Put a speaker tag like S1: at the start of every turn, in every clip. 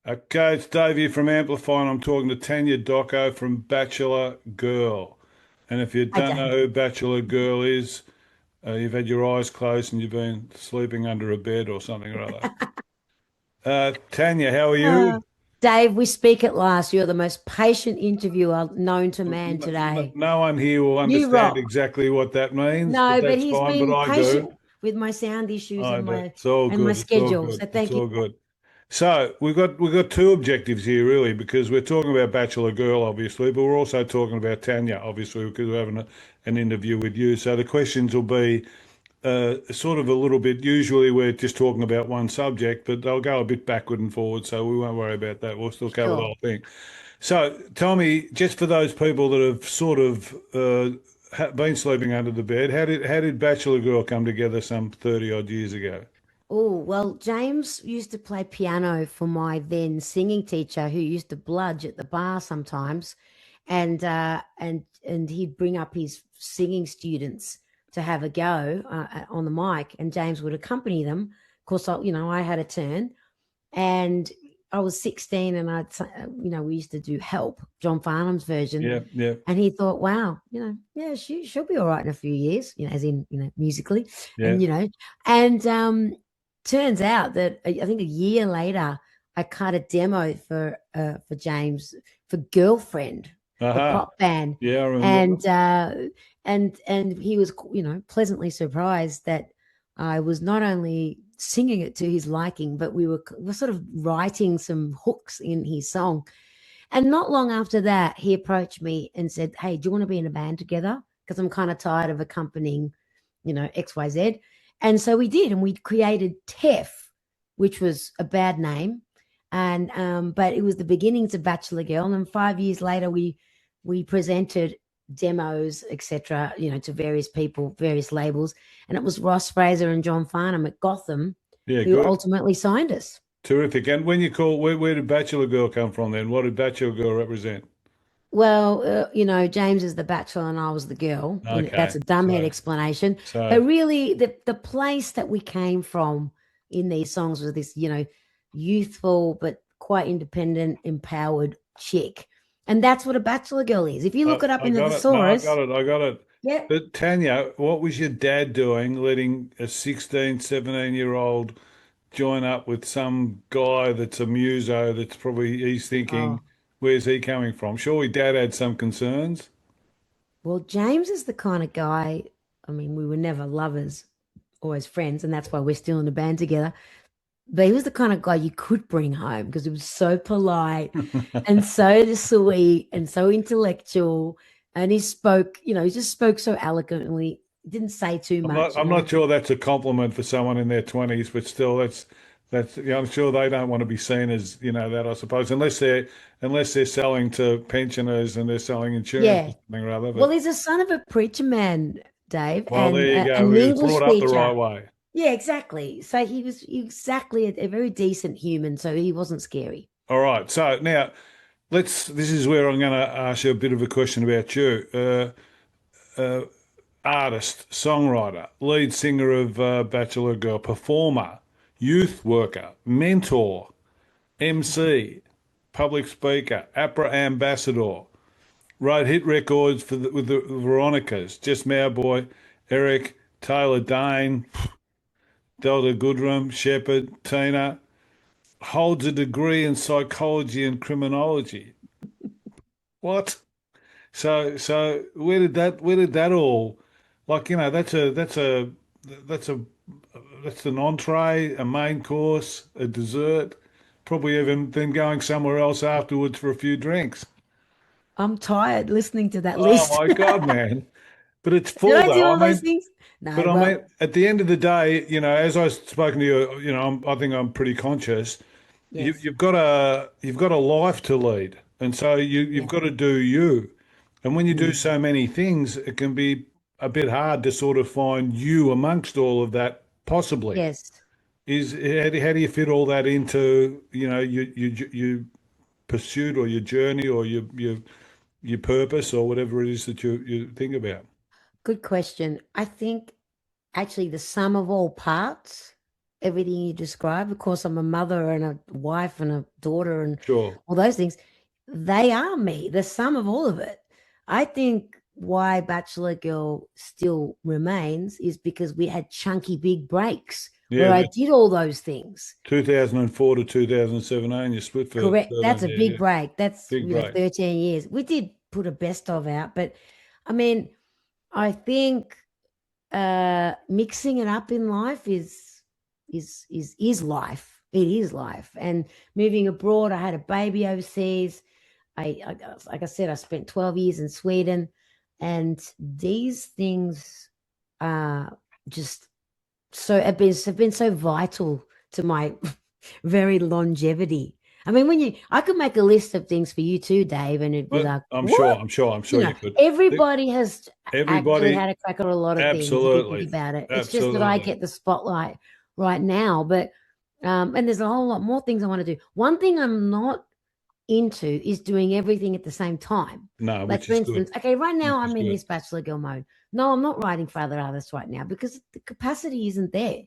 S1: Okay, it's Dave here from Amplify, and I'm talking to Tania Doko from Bachelor Girl. And if you
S2: I
S1: don't know
S2: don't.
S1: who Bachelor Girl is, you've had your eyes closed and you've been sleeping under a bed or something or other. Tanya, how are you?
S2: Uh, Dave, we speak at last. You're the most patient interviewer known to
S1: N-
S2: man
S1: n-
S2: today.
S1: no one here will
S2: You
S1: understand
S2: rock.
S1: exactly what that means, but
S2: No, but
S1: that's
S2: he's
S1: fine. But
S2: been
S1: I do.
S2: patient with my sound issues
S1: I
S2: and
S1: do.
S2: my
S1: It's all
S2: and my
S1: good. It's all
S2: schedule.
S1: good.
S2: So
S1: It's
S2: thank you.
S1: all good. So we've got two objectives here, really, because we're talking about Bachelor Girl, obviously, but we're also talking about Tanya, obviously, because we're having an interview with you. So the questions will be sort of a little bit. Usually, we're just talking about one subject, but they'll go a bit backward and forward, so we won't worry about that. We'll still cover the
S2: Sure.
S1: whole thing. So tell me, just for those people that have sort of been sleeping under the bed, how did Bachelor Girl come together some 30 odd years ago?
S2: Oh, well, James used to play piano for my then singing teacher who used to bludge at the bar sometimes. And he'd bring up his singing students to have a go on the mic, and James would accompany them. Of course, I had a turn, and I was 16, and we used to do Help, John Farnham's version,
S1: Yeah, yeah,
S2: and he thought, wow, yeah, she'll be all right in a few years, as in, musically,
S1: yeah.
S2: and turns out that I think a year later, I cut a demo for James for Girlfriend, the
S1: Aha.
S2: pop band,
S1: Yeah, I remember.
S2: and he was, pleasantly surprised that I was not only singing it to his liking, but we were sort of writing some hooks in his song. And not long after that, he approached me and said, "Hey, do you want to be in a band together? Because I'm kind of tired of accompanying, XYZ." And so we did, and we created TEF, which was a bad name. And but it was the beginnings of Bachelor Girl. And 5 years later, we presented demos, etc., to various people, various labels. And it was Ross Fraser and John Farnham at Gotham
S1: Yeah,
S2: who
S1: good.
S2: ultimately signed us.
S1: Terrific. And when you call, where did Bachelor Girl come from then? What did Bachelor Girl represent?
S2: Well, James is the bachelor and I was the girl. That's
S1: Okay.
S2: a dumbhead
S1: So,
S2: explanation.
S1: so,
S2: But really, the place that we came from in these songs was this, youthful but quite independent, empowered chick. And that's what a bachelor girl is. If you look it up
S1: I
S2: in the
S1: got it. No, I
S2: thesaurus,
S1: got it. I got it.
S2: yeah.
S1: But Tanya, what was your dad doing letting a 16, 17-year-old join up with some guy that's a muso that's probably he's thinking,
S2: Oh,
S1: where's he coming from? Surely dad had some concerns.
S2: well, James is the kind of guy. I mean, we were never lovers, always friends, and that's why we're still in the band together. But he was the kind of guy you could bring home because he was so polite and so sweet and so intellectual. And he spoke, he just spoke so eloquently. Didn't say too
S1: I'm not.
S2: much.
S1: I'm not sure that's a compliment for someone in their 20s, but still, that's. I'm sure they don't want to be seen as that. I suppose unless they're selling to pensioners and they're selling insurance
S2: Yeah.
S1: or something or other.
S2: Well,
S1: But
S2: he's a son of a preacher man, Dave,
S1: well, there you
S2: and
S1: go.
S2: an
S1: He was
S2: English
S1: brought up the
S2: teacher.
S1: right way.
S2: Yeah, exactly. So he was exactly a very decent human. So he wasn't scary.
S1: All right. So now let's. This is where I'm going to ask you a bit of a question about you. Artist, songwriter, lead singer of Bachelor Girl, performer, youth worker, mentor, MC, public speaker, APRA ambassador, wrote hit records with the Veronicas, Just My Boy, Eric, Taylor Dane, Delta Goodrem, Shepherd, Tina, holds a degree in psychology and criminology. What? So where did that all like that's an entree, a main course, a dessert, probably even then going somewhere else afterwards for a few drinks.
S2: I'm tired listening to that
S1: Oh
S2: list.
S1: my God, man. But it's
S2: Did
S1: full
S2: I do
S1: though.
S2: all those things? No.
S1: I mean,
S2: Well,
S1: at the end of the day, as I've spoken to you, I think I'm pretty conscious. You,
S2: yes.
S1: you've got a life to lead, and so you've
S2: Yeah.
S1: got to do you. And when you do
S2: Mm.
S1: so many things, it can be a bit hard to sort of find you amongst all of that. Possibly,
S2: Yes.
S1: is how do you fit all that into your pursuit or your journey or your purpose or whatever it is that you think about?
S2: Good question. I think actually the sum of all parts everything you described. Of course, I'm a mother and a wife and a daughter and
S1: Sure.
S2: all those things. They are me, the sum of all of it. I think why Bachelor Girl still remains is because we had chunky big breaks where
S1: Yeah,
S2: I
S1: that's
S2: did all those things.
S1: 2004 to 2017. You split for
S2: Correct. That's
S1: 13
S2: a
S1: years.
S2: big
S1: Yeah,
S2: break. That's,
S1: big break.
S2: 13 years. We did put a best of out, but I mean, I think mixing it up in life is life. It is life. And moving abroad, I had a baby overseas. I like I said, I spent 12 years in Sweden, and these things are just so have been so vital to my very longevity. I mean, I could make a list of things for you too, Dave, and it'd be
S1: But
S2: like,
S1: I'm sure,
S2: what?
S1: I'm sure, I'm
S2: You
S1: sure
S2: know,
S1: you could.
S2: everybody has actually
S1: Everybody,
S2: had a crack at a lot of things if you think
S1: absolutely,
S2: about it. It's just that I
S1: absolutely.
S2: get the spotlight right now, but and there's a whole lot more things I want to do. One thing I'm not into is doing everything at the same time.
S1: No,
S2: Like
S1: which
S2: for
S1: is good.
S2: instance, okay, right
S1: Which
S2: now
S1: is
S2: I'm in
S1: good.
S2: this Bachelor Girl mode. No, I'm not writing for other artists right now because the capacity isn't there.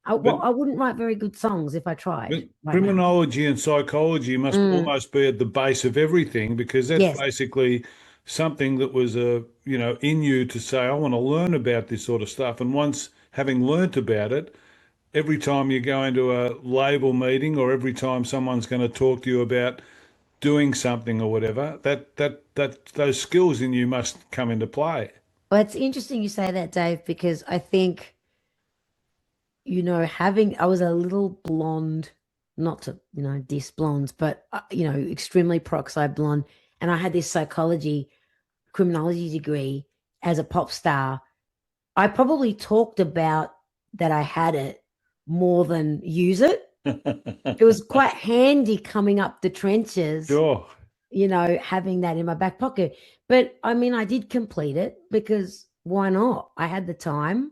S1: But
S2: I wouldn't write very good songs if I tried
S1: But
S2: right now.
S1: criminology and psychology must
S2: Mm,
S1: almost be at the base of everything because that's
S2: yes,
S1: basically something that was in you to say, I want to learn about this sort of stuff. And once having learnt about it, every time you go into a label meeting or every time someone's going to talk to you about doing something or whatever, that those skills in you must come into play.
S2: well, it's interesting you say that, Dave, because I think having I was a little blonde, not to diss blondes, but extremely peroxide blonde, and I had this psychology criminology degree as a pop star. I probably talked about that I had it more than use it. It was quite handy coming up the trenches,
S1: Sure.
S2: having that in my back pocket. But I mean, I did complete it because why not? I had the time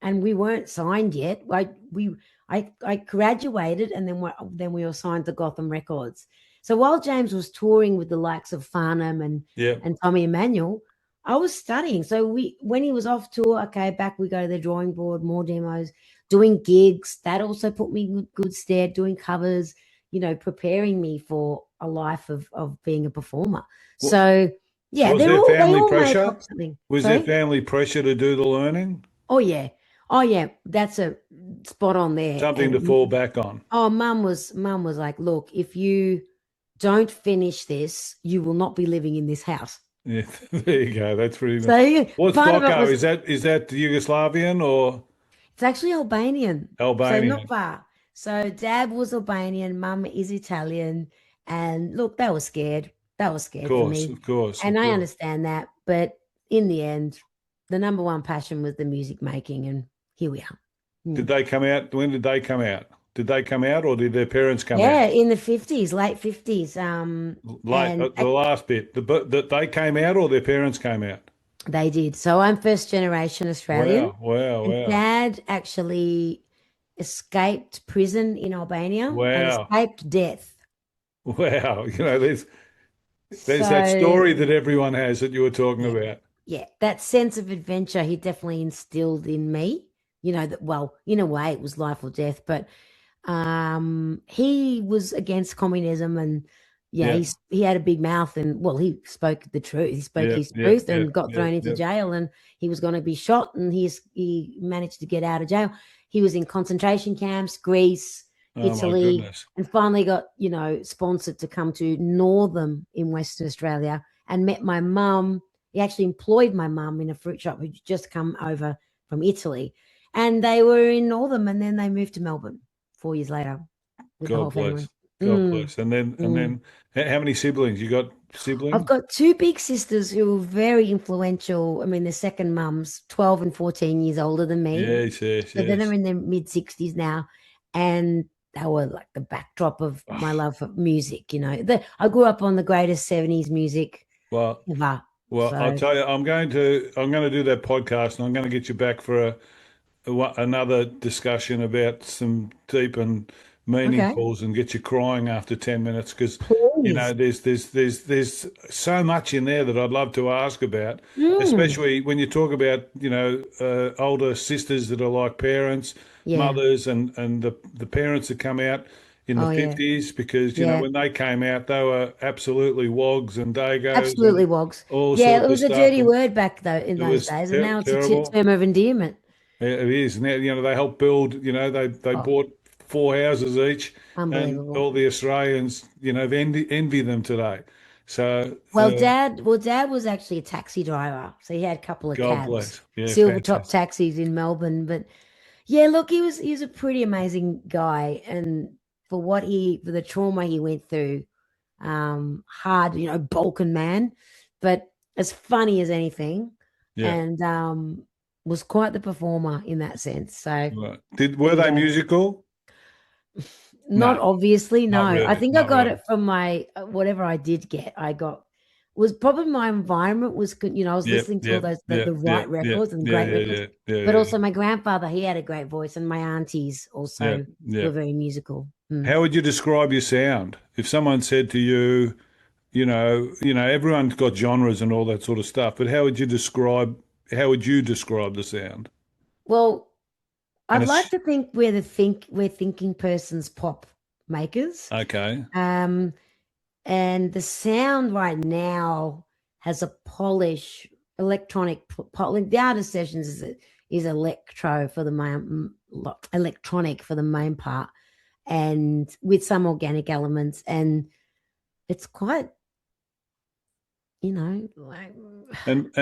S2: and we weren't signed yet. I graduated and then we were signed to Gotham Records. So while James was touring with the likes of Farnham
S1: Yeah.
S2: and Tommy Emmanuel, I was studying. So when he was off tour, okay, back we go to the drawing board, more demos, doing gigs. That also put me in good stead, doing covers, preparing me for a life of being a performer.
S1: Wa-
S2: So yeah,
S1: Was there
S2: they
S1: family
S2: all make
S1: pressure?
S2: up something.
S1: Was there
S2: Sorry?
S1: family pressure to do the learning?
S2: Oh yeah. Oh yeah. That's a spot on there.
S1: Something to
S2: And
S1: fall back on.
S2: oh, mum was like, look, if you don't finish this, you will not be living in this house.
S1: Yeah, there you go. That's pretty
S2: So
S1: much.
S2: yeah,
S1: What's
S2: part of it
S1: Doko?
S2: was
S1: Is that Yugoslavian or
S2: it's actually Albanian, so not
S1: Albanian?
S2: far. So dad was Albanian, mum is Italian, and look, they were scared. They were
S1: Of
S2: scared for
S1: course,
S2: me,
S1: of course,
S2: and
S1: of
S2: I
S1: course.
S2: understand that. But in the end, the number one passion was the music making, and here we are.
S1: Did
S2: Mm.
S1: they come out? When did they come out? Did they come out or did their parents come out?
S2: Yeah, in the 50s, late 50s.
S1: Like
S2: And
S1: the last bit, that they came out or their parents came out?
S2: they did. So I'm first generation Australian,
S1: Wow, wow,
S2: and
S1: wow,
S2: dad actually escaped prison in Albania and
S1: wow,
S2: escaped death.
S1: wow. There's that story
S2: So
S1: that everyone has that you were talking
S2: yeah,
S1: about.
S2: yeah, that sense of adventure he definitely instilled in me. That well, in a way, it was life or death, but he was against communism, and yeah,
S1: Yeah,
S2: he had a big mouth, and well, he spoke the truth. He spoke
S1: yeah,
S2: his
S1: yeah,
S2: truth
S1: yeah,
S2: and got
S1: yeah,
S2: thrown into
S1: yeah.
S2: jail, and he was going to be shot, and he managed to get out of jail. He was in concentration camps, Greece,
S1: Oh my
S2: Italy,
S1: goodness.
S2: and finally got sponsored to come to Northam in Western Australia and met my mum. He actually employed my mum in a fruit shop who'd just come over from Italy, and they were in Northam, and then they moved to Melbourne 4 years later with the whole
S1: God
S2: family.
S1: bless. God
S2: Mm,
S1: bless. And
S2: mm.
S1: then how many siblings? You got
S2: I've
S1: siblings?
S2: got two big sisters who are very influential. I mean, the second mum's 12 and 14 years older than me.
S1: Yes, yes,
S2: So they're
S1: yes.
S2: in their mid 60s now. And they were like the backdrop of my
S1: Oh,
S2: love for music. I grew up on the greatest 70s music
S1: well,
S2: ever.
S1: well, I'll
S2: So
S1: tell you, I'm going to do that podcast, and I'm going to get you back for another discussion about some deep and
S2: Okay.
S1: meaningfuls and get you crying after 10 minutes because
S2: Please.
S1: there's so much in there that I'd love to ask about,
S2: Mm.
S1: especially when you talk about older sisters that are like parents,
S2: Yeah.
S1: mothers, and the parents that come out in the
S2: Oh, yeah.
S1: 50s because
S2: Yeah.
S1: when they came out they were absolutely wogs and dagos
S2: Absolutely
S1: and
S2: wogs.
S1: all
S2: Yeah, it
S1: sorts of
S2: was a
S1: stuff,
S2: dirty
S1: and
S2: word back though in
S1: it
S2: those
S1: was
S2: days, and now it's a
S1: terrible.
S2: term of endearment.
S1: It is. Now, they helped build, they
S2: Oh,
S1: bought four houses each, and
S2: unbelievable.
S1: all the Australians, envy them today. So,
S2: Well, Dad was actually a taxi driver, so he had a couple of
S1: God
S2: cabs,
S1: bless. Yeah,
S2: silver top
S1: fantastic.
S2: taxis in Melbourne. But yeah, look, he was a pretty amazing guy, and for the trauma he went through, hard, Balkan man, but as funny as anything,
S1: Yeah.
S2: and was quite the performer in that sense. So
S1: Right.
S2: there
S1: Were
S2: you
S1: they
S2: go.
S1: musical?
S2: Not
S1: No,
S2: obviously, no.
S1: not
S2: I
S1: really.
S2: think I
S1: Not
S2: got
S1: really.
S2: it from my whatever I did get. I got was probably my environment was good. I was
S1: Yep,
S2: listening to all
S1: yep,
S2: those the
S1: yep,
S2: right
S1: yep, yep.
S2: records and
S1: Yeah,
S2: great
S1: yeah,
S2: records,
S1: yeah, yeah,
S2: but
S1: yeah,
S2: also my grandfather, he had a great voice, and my aunties
S1: yeah,
S2: also
S1: yeah.
S2: were very musical. Mm.
S1: How would you describe your sound? If someone said to you, everyone's got genres and all that sort of stuff, but how would you describe the sound?
S2: Well,
S1: And
S2: I'd like
S1: it's
S2: to think we're thinking persons pop makers.
S1: okay.
S2: Um, and the sound right now has a polish, electronic like the artist sessions is electro for the main, electronic for the main part, and with some organic elements, and it's quite, like it's
S1: And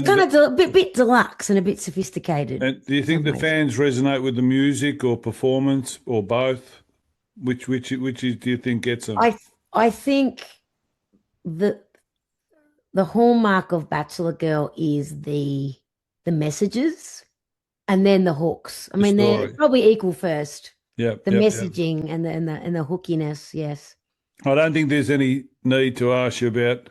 S2: kind of a bit deluxe and a bit sophisticated
S1: and do you
S2: in
S1: think
S2: some
S1: the
S2: ways.
S1: fans resonate with the music or performance or both? Do you think gets them?
S2: I think the the hallmark of Bachelor Girl is the messages and then the hooks. I
S1: The
S2: mean, they're
S1: story.
S2: probably equal first.
S1: Yep,
S2: The
S1: yep, yep.
S2: messaging and the hookiness, yes.
S1: I don't think there's any need to ask you about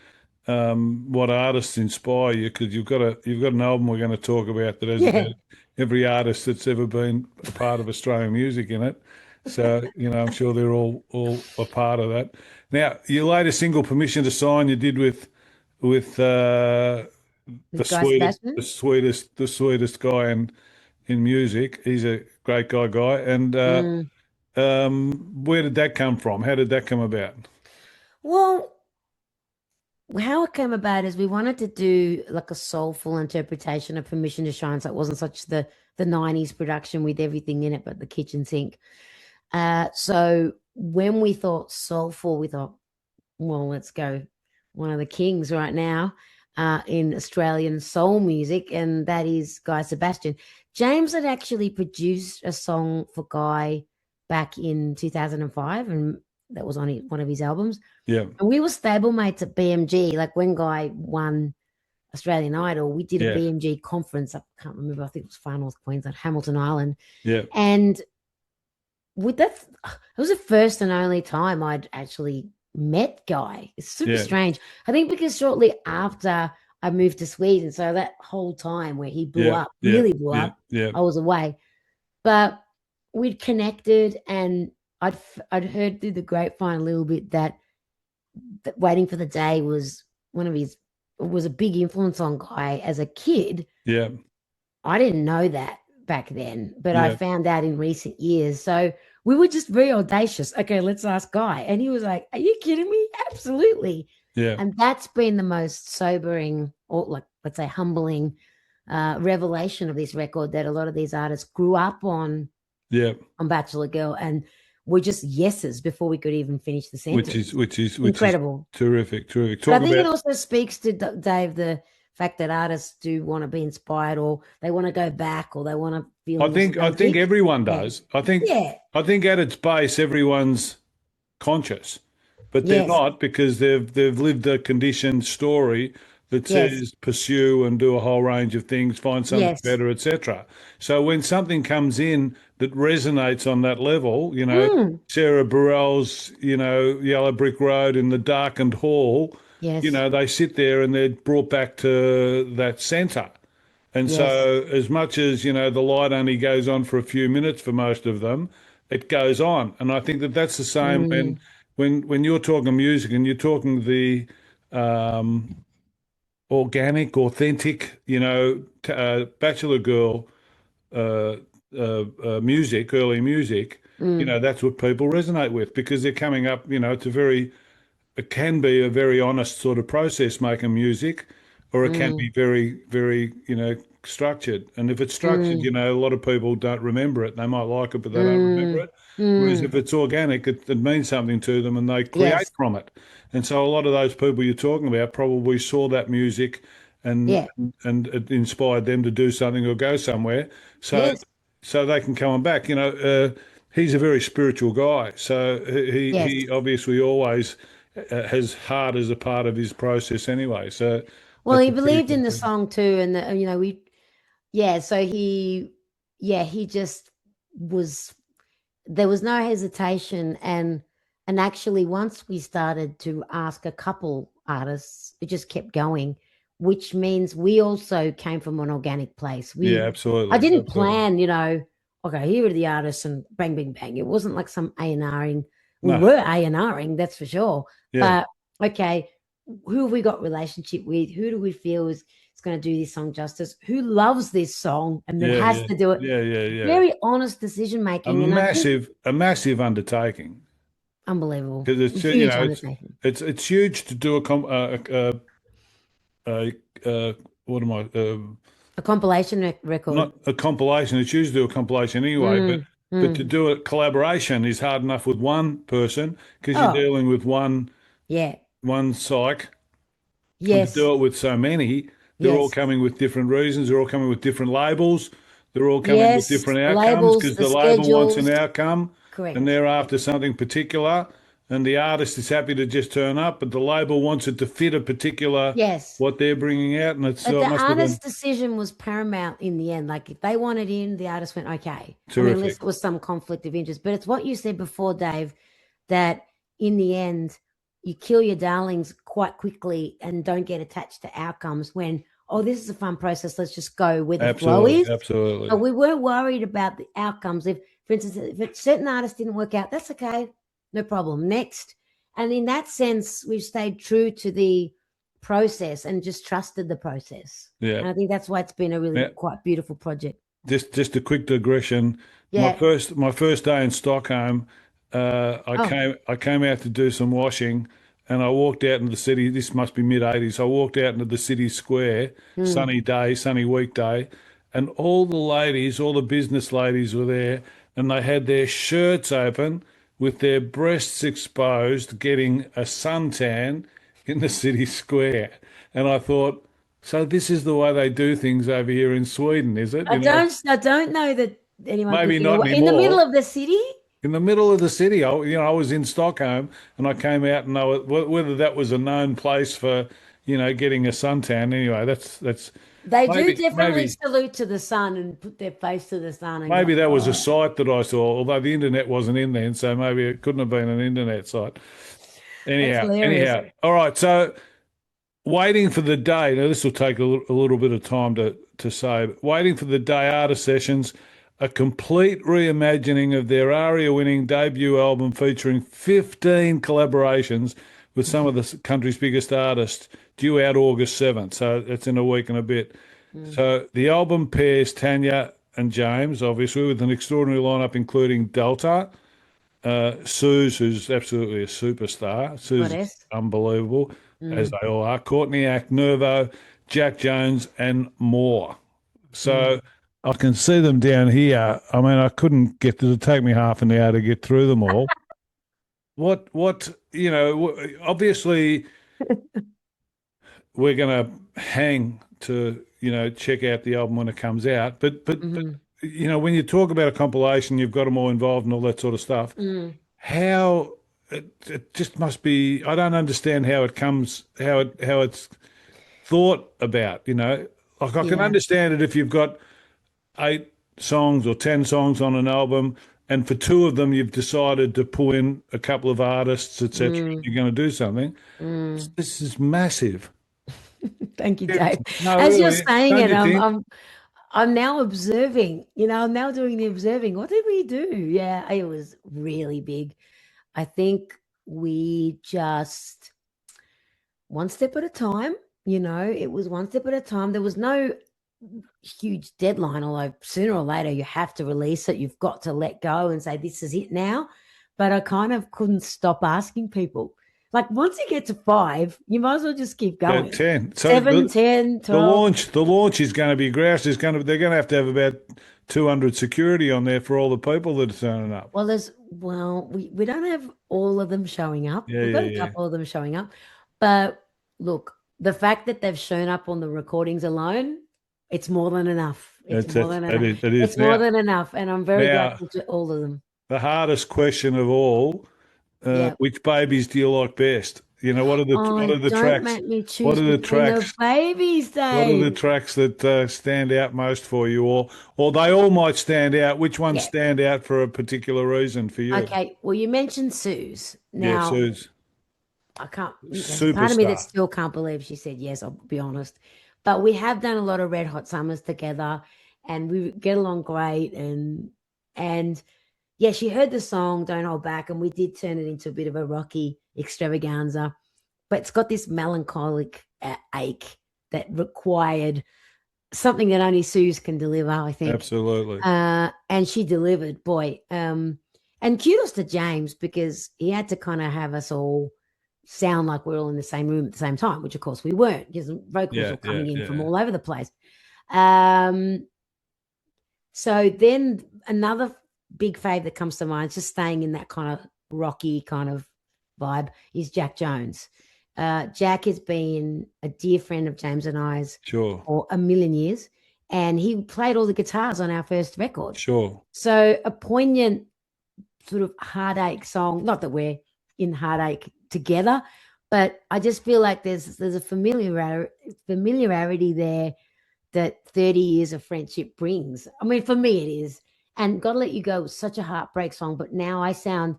S1: what artists inspire you because you've got an album we're going to talk about that has
S2: Yeah.
S1: about every artist that's ever been a part of Australian music in it. So I'm sure they're all a part of that. Now, your latest single, "Permission to Sign," you did with the
S2: With Guy
S1: sweetest the
S2: Sebastian.
S1: sweetest the sweetest guy in music. He's a great guy. And
S2: Mm.
S1: where did that come from? How did that come about?
S2: Well, how it came about is we wanted to do like a soulful interpretation of Permission to Shine, so it wasn't such the 90s production with everything in it but the kitchen sink. So when we thought soulful, we thought, well, let's go one of the kings right now in Australian soul music, and that is Guy Sebastian. James had actually produced a song for Guy back in 2005, and that was on one of his albums.
S1: Yeah,
S2: And we were stablemates at BMG. Like when Guy won Australian Idol, we did a
S1: yeah,
S2: BMG conference. I can't remember. I think it was Far North Queensland, Hamilton Island.
S1: yeah,
S2: And with that, it was the first and only time I'd actually met Guy. It's super
S1: yeah,
S2: strange. I think because shortly after I moved to Sweden, so that whole time where he blew
S1: yeah,
S2: up,
S1: yeah,
S2: really blew
S1: yeah,
S2: up,
S1: yeah,
S2: I was away. But we'd connected, and I'd heard through the grapevine a little bit that Waiting for the Day was a big influence on Guy as a kid.
S1: yeah,
S2: I didn't know that back then, but I
S1: yeah,
S2: found out in recent years. So we were just very audacious. Okay, let's ask Guy. And he was like, "Are you kidding me? Absolutely."
S1: yeah,
S2: And that's been the most sobering, or like, let's say, humbling revelation of this record, that a lot of these artists grew up
S1: yeah.
S2: on Bachelor Girl and were just yeses before we could even finish the
S1: Which is
S2: sentence.
S1: which is which is
S2: Incredible.
S1: terrific, terrific.
S2: But I
S1: Talk
S2: think it
S1: about.
S2: also speaks to Dave, the fact that artists do want to be inspired, or they want to go back, or they want to feel
S1: I think
S2: nostalgic.
S1: everyone
S2: Yeah.
S1: does. I think
S2: Yeah.
S1: I think at its base, everyone's conscious, but they're
S2: Yes.
S1: not because they've lived a conditioned story that
S2: Yes.
S1: says pursue and do a whole range of things, find something
S2: Yes.
S1: better, etc. So when something comes in that resonates on that level,
S2: Mm.
S1: Sarah Bareilles, Yellow Brick Road in the darkened hall,
S2: Yes.
S1: they sit there and they're brought back to that centre. And
S2: Yes.
S1: so, as much as the light only goes on for a few minutes for most of them, it goes on. And I think that that's the same
S2: Mm,
S1: when you're talking music and you're talking the um, organic, authentic, Bachelor Girl music, early music.
S2: mm,
S1: That's what people resonate with because they're coming up. It can be a very honest sort of process making music, or it can be
S2: mm,
S1: very, very, structured. And if it's structured,
S2: mm,
S1: a lot of people don't remember it. They might like it, but they don't remember
S2: mm,
S1: it. Whereas if
S2: mm.
S1: it's organic, it means something to them and they create
S2: Yes,
S1: from it. And so a lot of those people you're talking about probably saw that music and
S2: yeah,
S1: and it inspired them to do something or go somewhere. So
S2: yes,
S1: so they can come back. He's a very spiritual guy. So
S2: yes.
S1: he obviously always has heart as a part of his process anyway. So
S2: Well,
S1: that's
S2: he
S1: a pretty
S2: believed
S1: cool
S2: in the
S1: thing.
S2: song too, and we, yeah. So he just was. There was no hesitation, and actually, once we started to ask a couple artists, it just kept going, which means we also came from an organic place.
S1: Yeah,
S2: I
S1: absolutely,
S2: didn't
S1: absolutely.
S2: plan, okay, here are the artists, and bang, bang, bang. It wasn't like some A&Ring. We
S1: No,
S2: were A&Ring, that's for sure.
S1: yeah,
S2: But okay, who have we got relationship with? Who do we feel is going to do this song justice? Who loves this song and then
S1: yeah,
S2: has
S1: yeah,
S2: to do it?
S1: yeah, yeah, yeah.
S2: Very honest decision
S1: A
S2: making, and I think
S1: massive undertaking
S2: unbelievable,
S1: because it's
S2: huge undertaking.
S1: it's huge to do a what am I
S2: A compilation record.
S1: not a compilation. It's usually a compilation anyway, but
S2: Mm,
S1: to
S2: mm.
S1: do a collaboration is hard enough with one person because you're
S2: Oh,
S1: dealing with
S2: yeah.
S1: one psych, and to
S2: Yes.
S1: do it with so many, they're all
S2: Yes.
S1: coming with different reasons. They're all coming with different labels. They're all coming with
S2: Yes.
S1: different
S2: The
S1: outcomes
S2: labels,
S1: because
S2: the
S1: the label wants an
S2: schedules.
S1: outcome and
S2: Correct.
S1: they're after something particular. And the artist is happy to just turn up, but the label wants it to fit a particular
S2: Yes.
S1: what they're bringing out. And it's
S2: But
S1: so it
S2: the
S1: must have
S2: artist's
S1: been
S2: decision was paramount in the end. Like if they wanted in, the artist went, okay. I mean, unless
S1: terrific.
S2: it was some conflict of interest. But it's what you said before, Dave, that in the end, you kill your darlings quite quickly and don't get attached to outcomes when, oh, this is a fun process. Let's just go where the flow
S1: Absolutely,
S2: is. But
S1: absolutely.
S2: we weren't worried about the outcomes. If, for instance, if a certain artist didn't work out, that's okay. No problem. Next. And in that sense, we've stayed true to the process and just trusted the process.
S1: Yeah.
S2: And I think that's why it's been a really
S1: Now,
S2: quite beautiful project.
S1: just a quick digression.
S2: Yeah.
S1: My first day in Stockholm,
S2: Oh.
S1: I came out to do some washing, and I walked out into the city. This must be mid-80s. I walked out into the city square,
S2: Mm.
S1: sunny day, sunny weekday, and all the ladies, all the business ladies were there, and they had their shirts open with their breasts exposed, getting a suntan in the city square. And I thought, so this is the way they do things over here in Sweden, is it?
S2: I don't know that anyone could
S1: Maybe
S2: get
S1: not
S2: away in the middle
S1: anymore.
S2: of the city.
S1: In the middle of the city, I was in Stockholm and I came out and whether that was a known place for, getting a suntan. Anyway, that's
S2: They do
S1: maybe
S2: definitely
S1: maybe
S2: salute to the sun and put their face to the sun and go,
S1: maybe that was a
S2: oh,
S1: site that I saw, although the internet wasn't in then, so maybe it couldn't have been an internet site.
S2: that's
S1: Anyhow,
S2: hilarious.
S1: anyhow. All right, so waiting for the day. Now, this will take a little bit of time to say. But waiting for the day artist sessions, a complete reimagining of their ARIA-winning debut album featuring 15 collaborations with some of the country's biggest artists, due out August 7th. So it's in a week and a bit.
S2: Mm,
S1: So the album pairs Tanya and James, obviously, with an extraordinary lineup including Delta. Suze, who's absolutely a superstar. Suze is
S2: goddess.
S1: unbelievable, as
S2: Mm,
S1: they all are. Courtney Act, Nervo, Jack Jones, and more.
S2: mm.
S1: So I can see them down here. I mean, I couldn't get to take me half an hour to get through them all. Obviously, we're going to hang to, check out the album when it comes out. But
S2: Mhm.
S1: when you talk about a compilation, you've got them all involved and all that sort of stuff.
S2: Mm.
S1: How it just must be. I don't understand how it comes, how it's thought about. Like I can
S2: Yeah.
S1: understand it if you've got 8 songs or 10 songs on an album, and for two of them you've decided to pull in a couple of artists, etc.
S2: Mm.
S1: You're going to do something.
S2: Mm.
S1: This is massive.
S2: Thank you, Dave.
S1: Seriously. No,
S2: As you're
S1: really,
S2: saying
S1: don't
S2: it,
S1: you think?
S2: I'm now observing, I'm now doing the observing. What did we do? Yeah, it was really big. I think we just one step at a time, it was one step at a time. There was no huge deadline, although sooner or later you have to release it. You've got to let go and say, this is it now. But I kind of couldn't stop asking people. Like once you get to 5, you might as well just keep
S1: Yeah,
S2: going.
S1: 10. So
S2: 7, 10,
S1: the
S2: 12.
S1: launch is going to be grouse. They're going to have about 200 security on there for all the people that are turning up.
S2: We don't have all of them showing up.
S1: Yeah,
S2: We've got
S1: yeah,
S2: a
S1: yeah.
S2: couple of them showing up. But look, the fact that they've shown up on the recordings alone, it's more than enough. It's more than enough.
S1: That is
S2: It's more than enough. And I'm very
S1: now
S2: grateful to all of them.
S1: the hardest question of all.
S2: Yeah.
S1: Which babies do you like best? What
S2: Oh,
S1: are the
S2: don't
S1: tracks?
S2: make me
S1: What
S2: choose
S1: are the
S2: between the
S1: tracks?
S2: babies,
S1: What are
S2: Dave.
S1: the tracks that stand out most for you, or they all might stand out? Which ones
S2: Yeah.
S1: stand out for a particular reason for you?
S2: Okay. Well, you mentioned Suze.
S1: Yeah,
S2: Now,
S1: Sue's
S2: I can't, there's a part of me that
S1: superstar.
S2: still can't believe she said yes, I'll be honest. But we have done a lot of Red Hot Summers together and we get along great. And yeah, she heard the song Don't Hold Back, and we did turn it into a bit of a rocky extravaganza. But it's got this melancholic ache that required something that only Suze can deliver, I think.
S1: Absolutely.
S2: And she delivered, boy. And kudos to James because he had to kind of have us all sound like we're all in the same room at the same time, which of course we weren't because vocals
S1: Yeah,
S2: were
S1: yeah,
S2: coming in from
S1: yeah.
S2: all over the place. Um, so then another big fave that comes to mind, just staying in that kind of rocky kind of vibe, is Jack Jones. Jack has been a dear friend of James and I's
S1: Sure,
S2: for a million years, and he played all the guitars on our first record.
S1: sure.
S2: So a poignant sort of heartache song. Not that we're in heartache together, but I just feel like there's a familiarity there that 30 years of friendship brings. I mean, for me it is. And Gotta Let You Go was such a heartbreak song, but now I sound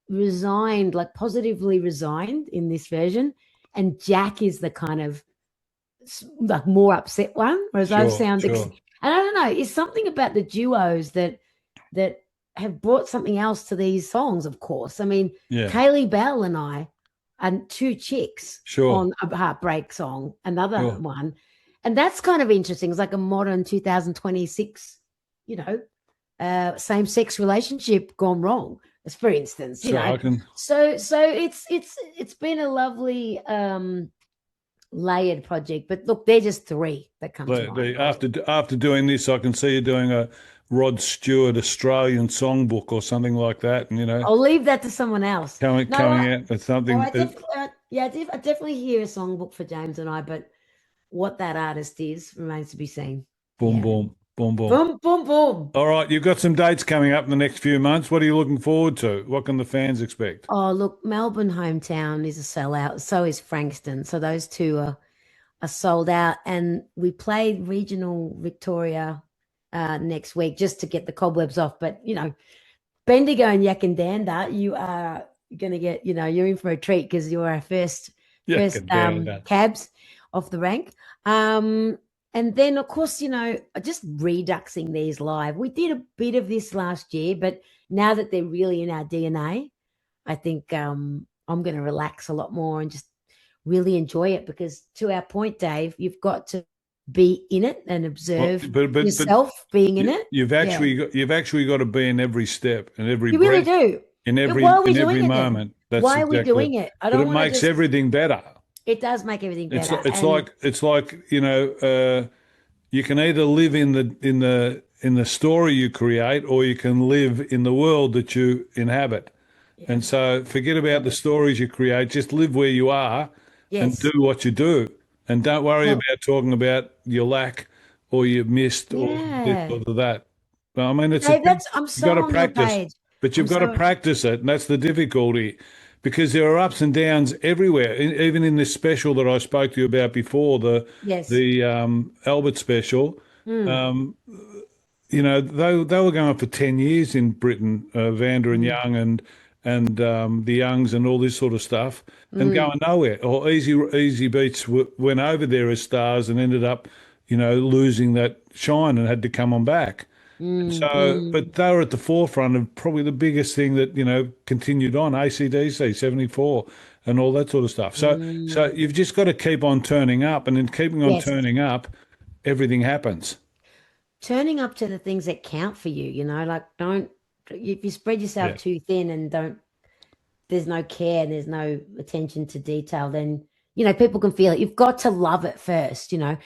S2: resigned, like positively resigned in this version. And Jack is the kind of like more upset one, whereas I've
S1: Sure,
S2: sound
S1: sure.
S2: and I don't know, it's something about the duos that have brought something else to these songs, of course. I mean,
S1: Yeah,
S2: Kaylee Bell and I and two chicks
S1: sure,
S2: on a heartbreak song, another
S1: sure.
S2: one. And that's kind of interesting. It's like a modern 2026, same sex relationship gone wrong, as for instance,
S1: So I can.
S2: So it's been a lovely layered project. But look, they're just 3 that come to mind.
S1: After doing this, I can see you doing a Rod Stewart Australian songbook or something like that, and
S2: I'll leave that to someone else. No,
S1: coming out with something.
S2: I definitely, I definitely hear a songbook for James and I, but what that artist is remains to be seen.
S1: Boom,
S2: Yeah.
S1: boom, boom, boom.
S2: Boom, boom, boom.
S1: All right, you've got some dates coming up in the next few months. What are you looking forward to? What can the fans expect?
S2: Oh, look, Melbourne hometown is a sellout. So is Frankston. So those two are sold out. And we played regional Victoria next week just to get the cobwebs off. But, Bendigo and Yakandanda, you are going to get, you're in for a treat because you're our first
S1: Yeah, can down that.
S2: cabs off the rank. And then, of course, just reduxing these live. We did a bit of this last year, but now that they're really in our DNA, I think I'm going to relax a lot more and just really enjoy it because, to our point, Dave, you've got to be in it and observe yourself being in it.
S1: You've actually got to be in every step and every
S2: You
S1: breath,
S2: really do.
S1: in every
S2: Why are we
S1: in
S2: doing
S1: every
S2: it then?
S1: moment. That's
S2: Why are we
S1: exactly
S2: doing it? I
S1: But
S2: don't
S1: it
S2: want to
S1: makes
S2: just.
S1: everything better.
S2: It does make everything better.
S1: It's like you can either live in the story you create, or you can live in the world that you inhabit. And so forget about the stories you create. Just live where you are and do
S2: Yes.
S1: what you do. And don't worry
S2: Well,
S1: about talking about your lack or you missed or this
S2: yeah.
S1: or that. But I mean,
S2: Dave, I'm
S1: you've got
S2: so
S1: to
S2: on your
S1: practice,
S2: page.
S1: but
S2: I'm
S1: you've got to
S2: so
S1: practice it. And that's the difficulty because there are ups and downs everywhere. Even in this special that I spoke to you about before,
S2: yes.
S1: the Albert special,
S2: Mm,
S1: they were going for 10 years in Britain, Vanda and
S2: mm,
S1: Young and the Youngs and all this sort of stuff, and
S2: mm.
S1: going nowhere. Or Easy Beats went over there as stars and ended up, losing that shine and had to come on back.
S2: Mm,
S1: So, but
S2: mm.
S1: they were at the forefront of probably the biggest thing that, continued on, AC/DC, 74 and all that sort of stuff. So
S2: Mm.
S1: you've just got to keep on turning up, and in keeping on
S2: Yes.
S1: turning up, everything happens.
S2: Turning up to the things that count for you, like don't, if you spread yourself
S1: Yeah.
S2: too thin and don't, there's no care and there's no attention to detail, then, people can feel it. You've got to love it first,
S1: Yeah.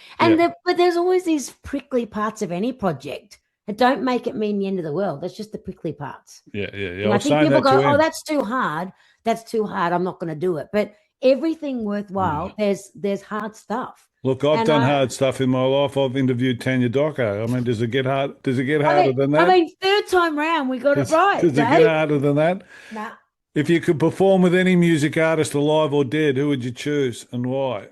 S2: but there's always these prickly parts of any project that don't make it mean the end of the world. That's just the prickly parts.
S1: Yeah. Yeah. Yeah. I
S2: I
S1: was
S2: think
S1: saying
S2: people
S1: that to
S2: go, oh,
S1: him.
S2: that's too hard. That's too hard. I'm not going to do it. But everything worthwhile, there's hard stuff.
S1: Look, I've
S2: And
S1: done hard stuff in my life. I've interviewed Tania Doko. I mean, does it get hard? Does it get harder than
S2: I
S1: that?
S2: mean, third time round, we got it right,
S1: Does it get
S2: Dave.
S1: harder than that?
S2: Nah,
S1: If you could perform with any music artist, alive or dead, who would you choose and why?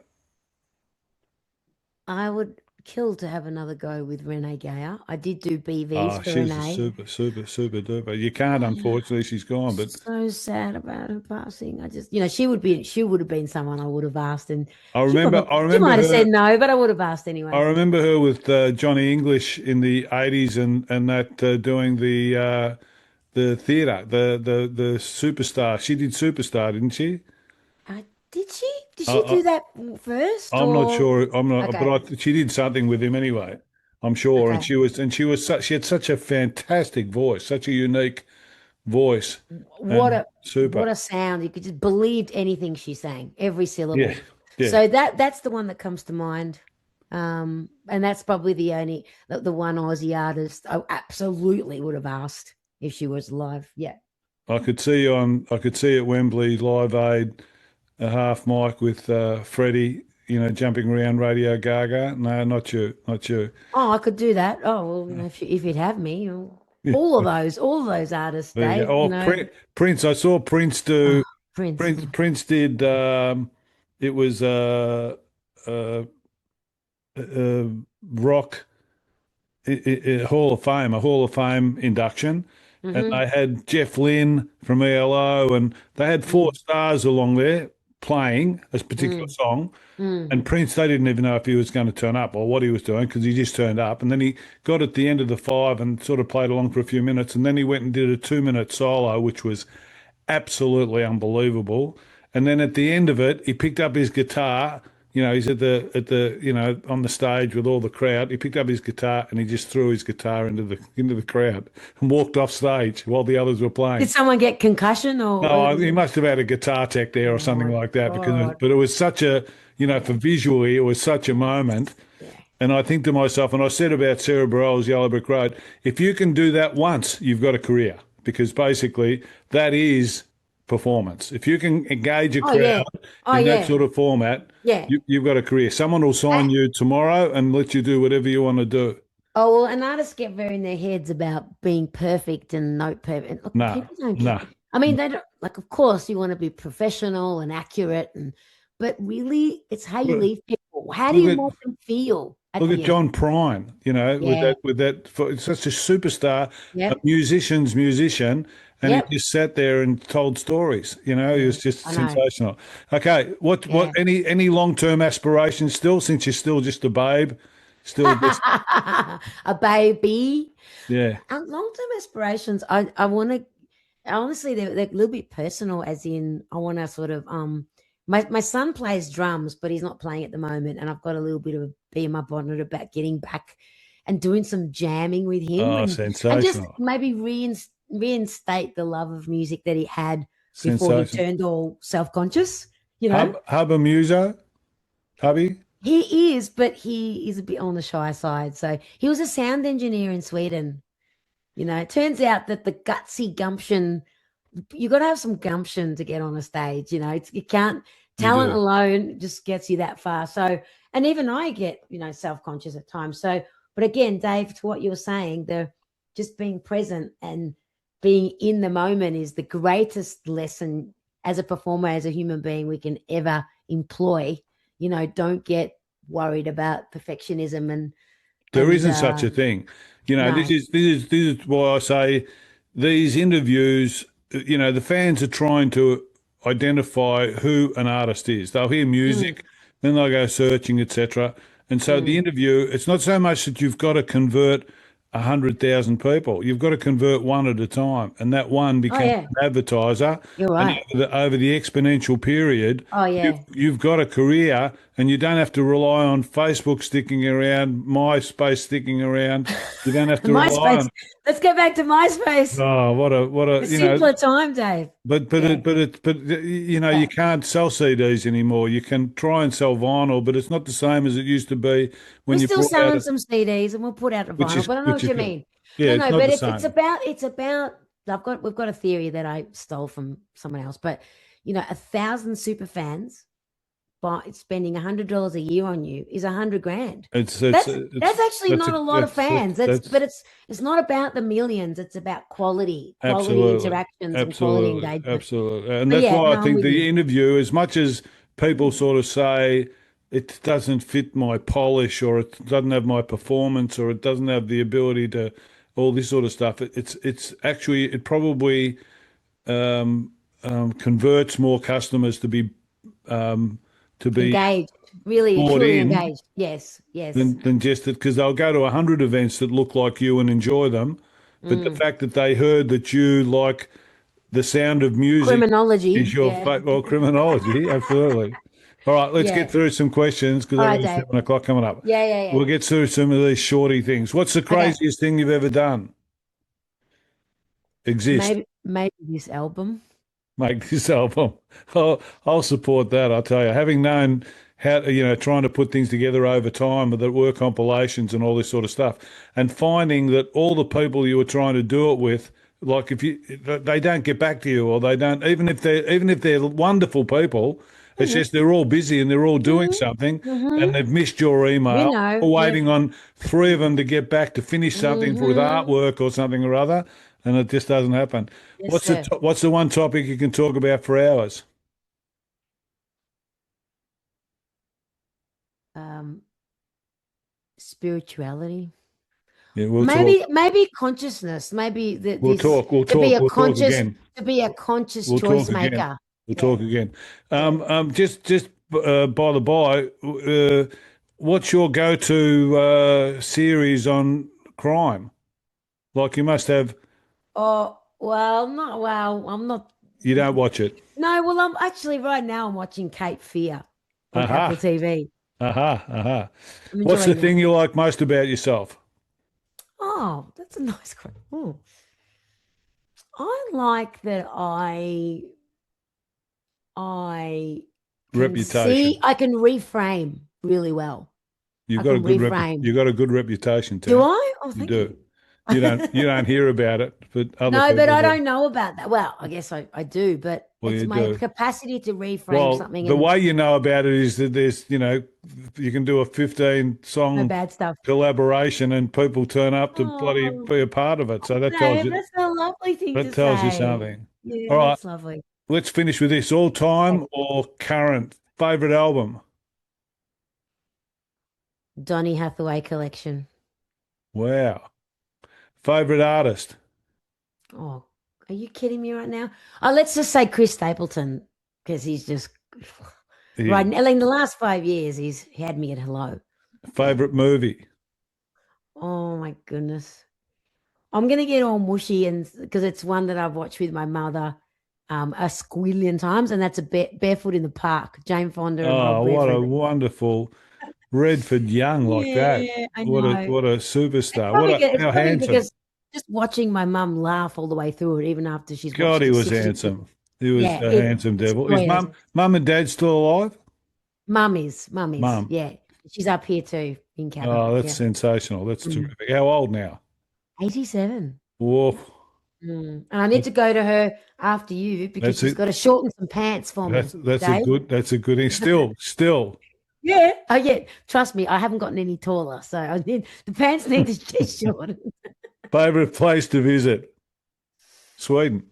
S2: I would kill to have another go with Renee Gayer. I did do BVs
S1: Oh,
S2: for
S1: she's a
S2: Renee.
S1: super, super, super duper. You can't,
S2: Oh,
S1: unfortunately, she's gone. But
S2: so sad about her passing. I just, she would have been someone I would have asked, and
S1: I remember, I
S2: she
S1: remember
S2: might have
S1: her.
S2: said no, but I would have asked
S1: I
S2: anyway.
S1: remember her with Johnny English in the '80s, and that doing the theatre, the superstar. She did superstar, didn't she?
S2: Did she? Did
S1: I,
S2: she do
S1: I,
S2: that first
S1: I'm not
S2: or?
S1: sure. I'm not,
S2: Okay,
S1: but she did something with him anyway. I'm sure, and
S2: okay.
S1: she had such a fantastic voice, such a unique voice,
S2: What
S1: and
S2: a
S1: super.
S2: what a sound! You could just believed anything she sang, every
S1: Yeah,
S2: syllable.
S1: yeah.
S2: So that's the one that comes to mind. And that's probably the one Aussie artist I absolutely would have asked if she was alive. Yeah.
S1: I could see at Wembley Live Aid a half mic with Freddie, jumping around Radio Gaga. No, not you, not you.
S2: Oh, I could do that. Oh well, if you'd have me,
S1: Yeah,
S2: all of those artists,
S1: there you
S2: Dave.
S1: go. Oh, Prince. I saw Prince
S2: Oh,
S1: do.
S2: Prince.
S1: Prince did. It was uh, uh, rock. Hall of Fame, a Hall of Fame induction, and
S2: Mm-hmm.
S1: they had Jeff Lynne from ELO, and they had four
S2: Mm,
S1: stars along there playing a particular
S2: mm,
S1: song.
S2: mm.
S1: And Prince, they didn't even know if he was going to turn up or what he was doing because he just turned up. And then he got at the end of the five and sort of played along for a few minutes. And then he went and did a 2 minute solo, which was absolutely unbelievable. And then at the end of it, he picked up his guitar. He's at the on the stage with all the crowd. He picked up his guitar and he just threw his guitar into the crowd and walked off stage while the others were
S2: Did
S1: playing.
S2: someone get concussion or
S1: No,
S2: was
S1: he
S2: it?
S1: must have had a guitar tech there or
S2: Oh
S1: something
S2: my
S1: like that
S2: God.
S1: but it was such a, for
S2: Yeah.
S1: visually, it was such a moment.
S2: Yeah.
S1: And I think to myself, and I said about Sarah Bareilles' Yellow Brick Road, if you can do that once, you've got a career because basically that is performance. If you can engage a
S2: Oh yeah.
S1: crowd
S2: Oh
S1: in that
S2: yeah.
S1: sort of format,
S2: Yeah.
S1: you've got a career. Someone will sign you tomorrow and let you do whatever you want to do.
S2: Oh, well, and artists get very in their heads about being perfect and note perfect. Look,
S1: No,
S2: people don't care.
S1: no.
S2: I mean, they don't like, of course, you want to be professional and accurate, but really, it's how you
S1: Look
S2: leave people. How do
S1: look
S2: you
S1: at
S2: make them feel at
S1: Look at
S2: the end?
S1: John Prine, with
S2: Yeah.
S1: that for such a superstar, a
S2: Yep.
S1: musician's musician, and he
S2: Yep.
S1: just sat there and told stories. He
S2: Yeah.
S1: was just
S2: I know.
S1: sensational. Okay, what
S2: Yeah.
S1: any long-term aspirations still, since you're still just a babe, still just
S2: A baby.
S1: yeah.
S2: Long-term aspirations. I want to. Honestly, they're a little bit personal, as in I want to sort of my son plays drums, but he's not playing at the moment, and I've got a little bit of a bee in my bonnet about getting back and doing some jamming with him,
S1: Oh,
S2: and just
S1: sensational,
S2: maybe reinstate the love of music that he had before he
S1: sensational.
S2: turned all self-conscious, you know.
S1: Hubba Muso, hubby.
S2: He is, but he is a bit on the shy side. So he was a sound engineer in Sweden. It turns out that the gutsy gumption, you got to have some gumption to get on a stage. You can't,
S1: You
S2: talent
S1: do.
S2: alone just gets you that far. So, and even I get, self conscious at times. So, but again, Dave, to what you were saying, the just being present and being in the moment is the greatest lesson as a performer, as a human being, we can ever employ. Don't get worried about perfectionism
S1: There
S2: and
S1: isn't such a thing. This
S2: no.
S1: is why I say these interviews. The fans are trying to identify who an artist is. They'll hear
S2: Mm,
S1: music, then they'll go searching, etc. And so the
S2: Mm.
S1: interview, it's not so much that you've got to convert 100,000 people. You've got to convert one at a time. And that one
S2: Oh
S1: becomes
S2: yeah,
S1: an advertiser.
S2: you're
S1: And
S2: right.
S1: over the exponential period,
S2: Oh
S1: you've,
S2: yeah.
S1: you've got a career and you don't have to rely on Facebook sticking around, MySpace sticking around. You don't have to rely
S2: MySpace.
S1: on,
S2: Let's go back to MySpace.
S1: oh,
S2: A
S1: you know,
S2: simpler time, Dave.
S1: but
S2: Yeah.
S1: you know, you
S2: Yeah.
S1: can't sell CDs anymore. You can try and sell vinyl, but it's not the same as it used to be
S2: We're
S1: when you
S2: still
S1: brought out
S2: selling
S1: a,
S2: some CDs and we'll put out a vinyl, but I know
S1: which
S2: what
S1: is
S2: you
S1: good.
S2: mean.
S1: Yeah,
S2: No,
S1: it's
S2: no,
S1: not
S2: but
S1: the
S2: it's
S1: same.
S2: about we've got a theory that I stole from someone else, but 1,000 super fans by spending $100 a year on you is 100 grand. That's actually
S1: That's a,
S2: not a lot of fans.
S1: that's
S2: It's not about the millions. It's about quality
S1: absolutely,
S2: interactions and quality
S1: absolutely,
S2: engagement.
S1: absolutely, and
S2: So
S1: that's
S2: yeah,
S1: why I
S2: no, I'm
S1: think
S2: with you.
S1: the interview, as much as people sort of say it doesn't fit my polish, or it doesn't have my performance, or it doesn't have the ability to all this sort of stuff, it's actually it probably um, converts more customers to be
S2: Engaged, really,
S1: bought
S2: truly
S1: in
S2: engaged. Yes, yes.
S1: than just that, because they'll go to 100 events that look like you and enjoy them, but the
S2: Mm.
S1: fact that they heard that you like the sound of music is
S2: Criminology.
S1: your
S2: Yeah.
S1: fate. Well, criminology, absolutely. All right, let's
S2: Yeah.
S1: get through some questions because
S2: All
S1: I
S2: right,
S1: got
S2: Dave.
S1: 7 o'clock coming up.
S2: Yeah, yeah, yeah.
S1: We'll get through some of these shorty things. What's the
S2: Okay.
S1: craziest thing you've ever done? Exist.
S2: Maybe this album.
S1: Make this album. I'll support that. I'll tell you. Having known how, trying to put things together over time that were compilations and all this sort of stuff, and finding that all the people you were trying to do it with, like if you, they don't get back to you, or they don't, even if they're wonderful people, it's
S2: Hmm.
S1: just they're all busy and they're all doing
S2: Hmm.
S1: something,
S2: Hmm.
S1: and they've missed your
S2: We
S1: email.
S2: know.
S1: Or
S2: Yep.
S1: waiting on 3 of them to get back to finish something with
S2: Hmm.
S1: artwork or something or other, and it just doesn't happen.
S2: Yes, sir.
S1: What's the one topic you can talk about for hours?
S2: Um, Spirituality.
S1: Yeah, we'll talk.
S2: Maybe consciousness. Maybe
S1: We'll
S2: this
S1: talk. We'll
S2: to be
S1: talk. We'll talk again.
S2: a conscious
S1: We'll
S2: choice
S1: talk again.
S2: maker.
S1: We'll
S2: Yeah.
S1: talk again.
S2: Yeah.
S1: Just by the by, what's your go-to series on crime? Like you must have.
S2: Oh, well, not well. I'm not.
S1: You don't watch it.
S2: No, well, I'm actually right now. I'm watching Cape Fear on Apple
S1: Aha.
S2: TV.
S1: Aha. Aha.
S2: I'm
S1: What's the
S2: enjoying that.
S1: thing you like most about yourself?
S2: Oh, that's a nice question. Oh, I like that I
S1: Reputation.
S2: I can reframe really well.
S1: You've
S2: I
S1: got a
S2: can
S1: good
S2: reframe.
S1: You've got a good reputation,
S2: Do
S1: Tam.
S2: I? Oh,
S1: You
S2: thank
S1: do.
S2: you.
S1: You don't hear about it, but other
S2: No, but
S1: people
S2: I
S1: do.
S2: don't know about that. Well, I guess I do, but
S1: Well,
S2: it's
S1: you
S2: my
S1: do.
S2: capacity to reframe
S1: Well,
S2: something
S1: the
S2: and
S1: way you know about it is that you can do a 15
S2: no
S1: song
S2: bad stuff.
S1: collaboration and people turn up to bloody
S2: Oh,
S1: be a part of it. So
S2: Dave, that's a lovely thing
S1: that
S2: to
S1: tells you
S2: say.
S1: something.
S2: Yeah,
S1: All right,
S2: that's lovely.
S1: let's finish with this. All time
S2: Okay.
S1: or current favorite album?
S2: Donny Hathaway collection.
S1: Wow. Favorite artist?
S2: Oh, are you kidding me right now? Oh, let's just say Chris Stapleton because he's just right
S1: Yeah.
S2: now. Like in the last 5 years, he's had me at hello. Yeah.
S1: Favorite movie?
S2: Oh my goodness. I'm gonna get all mushy and because it's one that I've watched with my mother a squillion times, and that's Barefoot in the Park, Jane Fonda and Rob
S1: Oh, what a
S2: Redford.
S1: wonderful Redford Young like that.
S2: Yeah, I know.
S1: What a superstar. What a
S2: It's
S1: how
S2: probably
S1: handsome.
S2: because just watching my mum laugh all the way through it, even after she's
S1: God,
S2: watched
S1: he
S2: it
S1: was
S2: 60.
S1: handsome. He was
S2: Yeah,
S1: a handsome
S2: it's
S1: devil. Is
S2: joyous.
S1: mum and dad still alive?
S2: Mum is,
S1: Mum.
S2: yeah. She's up here too in Cabba.
S1: Oh, that's
S2: Yeah.
S1: sensational. That's
S2: Mm.
S1: terrific. How old now?
S2: 87.
S1: Whoa,
S2: And I need to go to her after you because
S1: that's
S2: she's
S1: it.
S2: got to shorten some pants for me, Dave.
S1: That's a good thing. Still.
S2: Yeah. Oh, yeah. Trust me, I haven't gotten any taller, so the pants need to get shortened.
S1: Favorite place to visit? Sweden.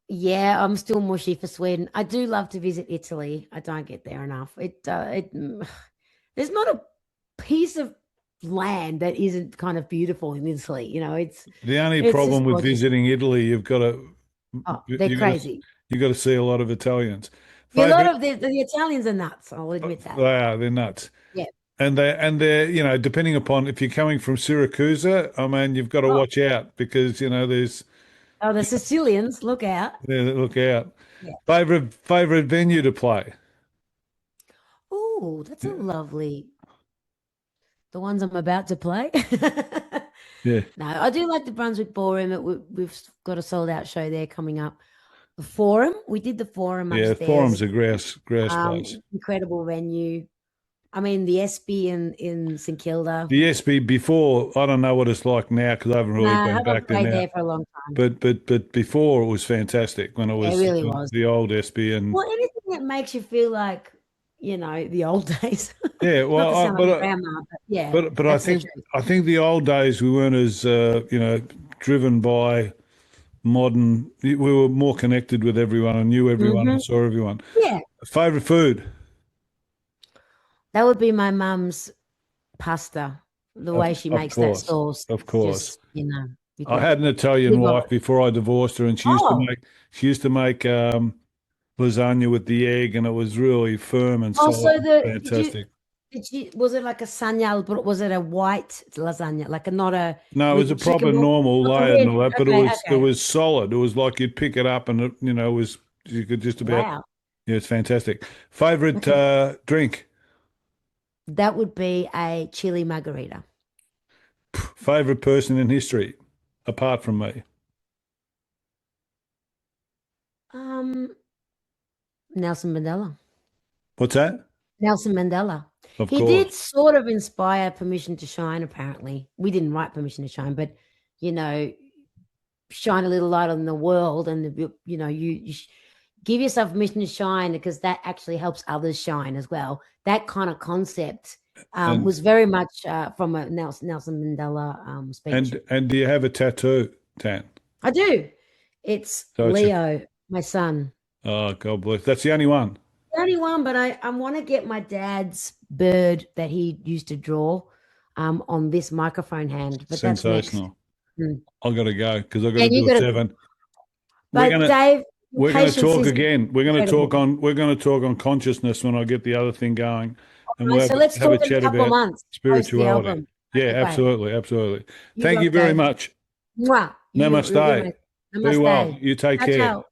S2: Yeah, I'm still mushy for Sweden. I do love to visit Italy. I don't get there enough. There's not a piece of land that isn't kind of beautiful in Italy.
S1: The only
S2: It's just
S1: problem with
S2: gorgeous.
S1: visiting Italy,
S2: Oh, they're
S1: you got to
S2: crazy.
S1: you got to see a lot of Italians.
S2: Yeah, a lot
S1: Favorite?
S2: of the Italians are nuts. I'll admit that.
S1: They are. They're nuts.
S2: Yeah.
S1: they're, depending upon if you're coming from Syracuse, I mean, you've got to
S2: Oh,
S1: watch out because, there's
S2: oh, the Sicilians, look out.
S1: look out.
S2: Yeah.
S1: Favorite venue to play?
S2: Oh, that's a
S1: Yeah.
S2: lovely. The ones I'm about to play.
S1: Yeah.
S2: No, I do like the Brunswick Ballroom. We've got a sold out show there coming up. The Forum, we did the Forum
S1: Yeah,
S2: upstairs.
S1: Forum's a grouse place.
S2: Incredible venue. I mean, the SB in St Kilda.
S1: The SB before, I don't know what it's like now because I haven't
S2: No,
S1: really
S2: I
S1: been
S2: haven't
S1: back there
S2: played
S1: now.
S2: there for a long time.
S1: But before it was fantastic when it
S2: Yeah, it
S1: was
S2: really was.
S1: the old SB and
S2: Well, anything that makes you feel like, the old days.
S1: yeah.
S2: Not
S1: Well,
S2: to sound like a grandma, but yeah,
S1: but
S2: that's the truth.
S1: I think the old days we weren't as driven by modern. We were more connected with everyone and knew everyone
S2: Hmm.
S1: and saw everyone.
S2: Yeah,
S1: Favorite food?
S2: that would be my mum's pasta. The way she
S1: Of
S2: makes that
S1: course,
S2: sauce,
S1: of
S2: it's
S1: course.
S2: just, you
S1: I
S2: could
S1: had an Italian
S2: live on
S1: wife
S2: it.
S1: before I divorced her, and
S2: Oh,
S1: she used to make lasagna with the egg, and it was really firm and
S2: also
S1: solid, and
S2: did
S1: fantastic.
S2: you was it like a sanyal, but was it a white lasagna, like a not a
S1: No, it was a
S2: with chicken,
S1: proper normal
S2: like a
S1: layer and
S2: red?
S1: all that, but
S2: Okay,
S1: it
S2: okay.
S1: was solid. It was like you'd pick it up, and it was you could just about
S2: Wow.
S1: yeah, it's fantastic. Favorite
S2: Okay.
S1: drink?
S2: That would be a chili margarita.
S1: Favorite person in history, apart from me?
S2: Um, Nelson Mandela.
S1: What's that?
S2: Nelson Mandela.
S1: Of
S2: He did
S1: course.
S2: sort of inspire Permission to Shine, apparently. We didn't write Permission to Shine, but, you know, shine a little light on the world and, give yourself permission to shine because that actually helps others shine as well. That kind of concept
S1: And
S2: was very much from a Nelson Mandela speech.
S1: and do you have a tattoo, Tan?
S2: I do. It's
S1: So it's a
S2: Leo, my son.
S1: oh God bless. That's the only one.
S2: The only one, but I want to get my dad's bird that he used to draw on this microphone hand, but that's next.
S1: Sensational.
S2: Mm.
S1: I got to go because I've got to
S2: And you
S1: do a
S2: got to,
S1: seven. We're
S2: but
S1: gonna
S2: Dave, your
S1: we're gonna
S2: patience
S1: talk
S2: is
S1: again.
S2: incredible.
S1: We're gonna talk on consciousness when I get the other thing going, and
S2: Right,
S1: we'll
S2: so let's
S1: have a
S2: talk in a
S1: chat
S2: couple of
S1: about
S2: months post the
S1: spirituality.
S2: album.
S1: Yeah,
S2: Okay, great.
S1: absolutely, absolutely.
S2: You
S1: Thank you
S2: rock,
S1: very
S2: Dave.
S1: much.
S2: Mwah. You're
S1: Namaste.
S2: amazing.
S1: Be well.
S2: Namaste.
S1: You take
S2: Ciao,
S1: care.
S2: ciao.